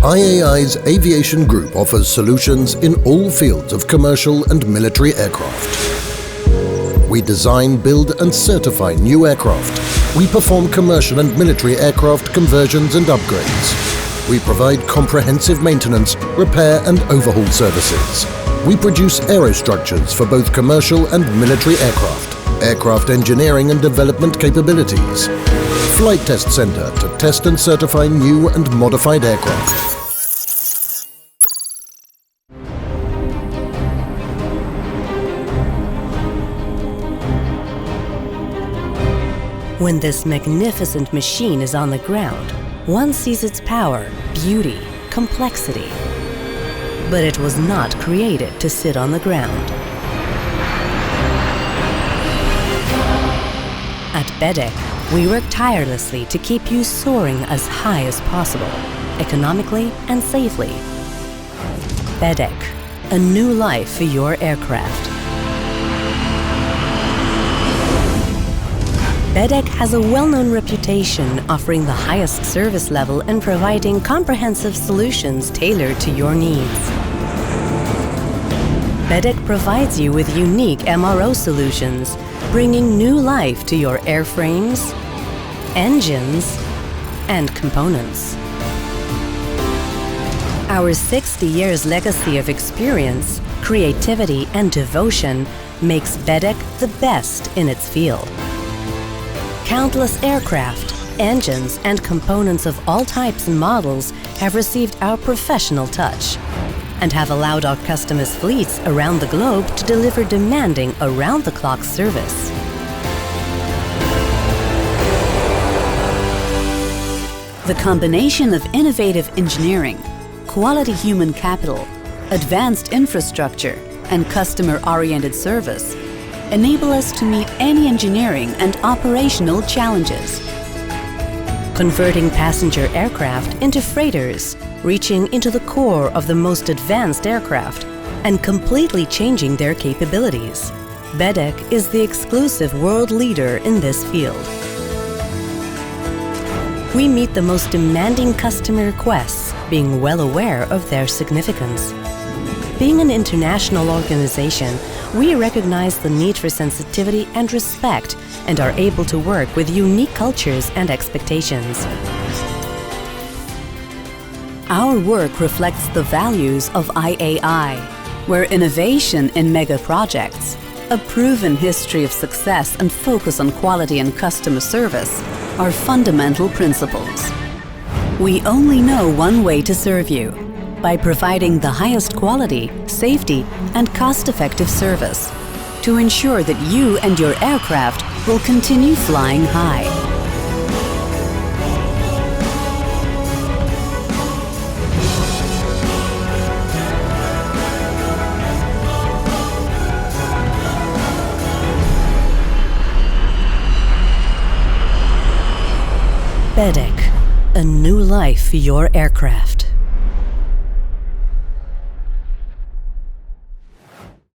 IAI's aviation group offers solutions in all fields of commercial and military aircraft. We design, build and certify new aircraft. We perform commercial and military aircraft conversions and upgrades. We provide comprehensive maintenance, repair and overhaul services. We produce aerostructures for both commercial and military aircraft engineering and development capabilities, flight test center to test and certify new and modified aircraft. When this magnificent machine is on the ground, one sees its power, beauty, complexity. But it was not created to sit on the ground. At BEDEK, we work tirelessly to keep you soaring as high as possible, economically and safely. BEDEK, a new life for your aircraft. BEDEK has a well-known reputation offering the highest service level and providing comprehensive solutions tailored to your needs. BEDEK provides you with unique MRO solutions, bringing new life to your airframes, engines, and components. Our 60 years legacy of experience, creativity, and devotion makes BEDEK the best in its field. Countless aircraft, engines, and components of all types and models have received our professional touch and have allowed our customers' fleets around the globe to deliver demanding around-the-clock service. The combination of innovative engineering, quality human capital, advanced infrastructure, and customer-oriented service enable us to meet any engineering and operational challenges. Converting passenger aircraft into freighters, reaching into the core of the most advanced aircraft, and completely changing their capabilities. BEDEK is the exclusive world leader in this field. We meet the most demanding customer requests, being well aware of their significance. Being an international organization, we recognize the need for sensitivity and respect and are able to work with unique cultures and expectations. Our work reflects the values of IAI, where innovation in mega projects, a proven history of success and focus on quality and customer service are fundamental principles. We only know one way to serve you, by providing the highest quality, safety, and cost-effective service to ensure that you and your aircraft will continue flying high. BEDEK, a new life for your aircraft.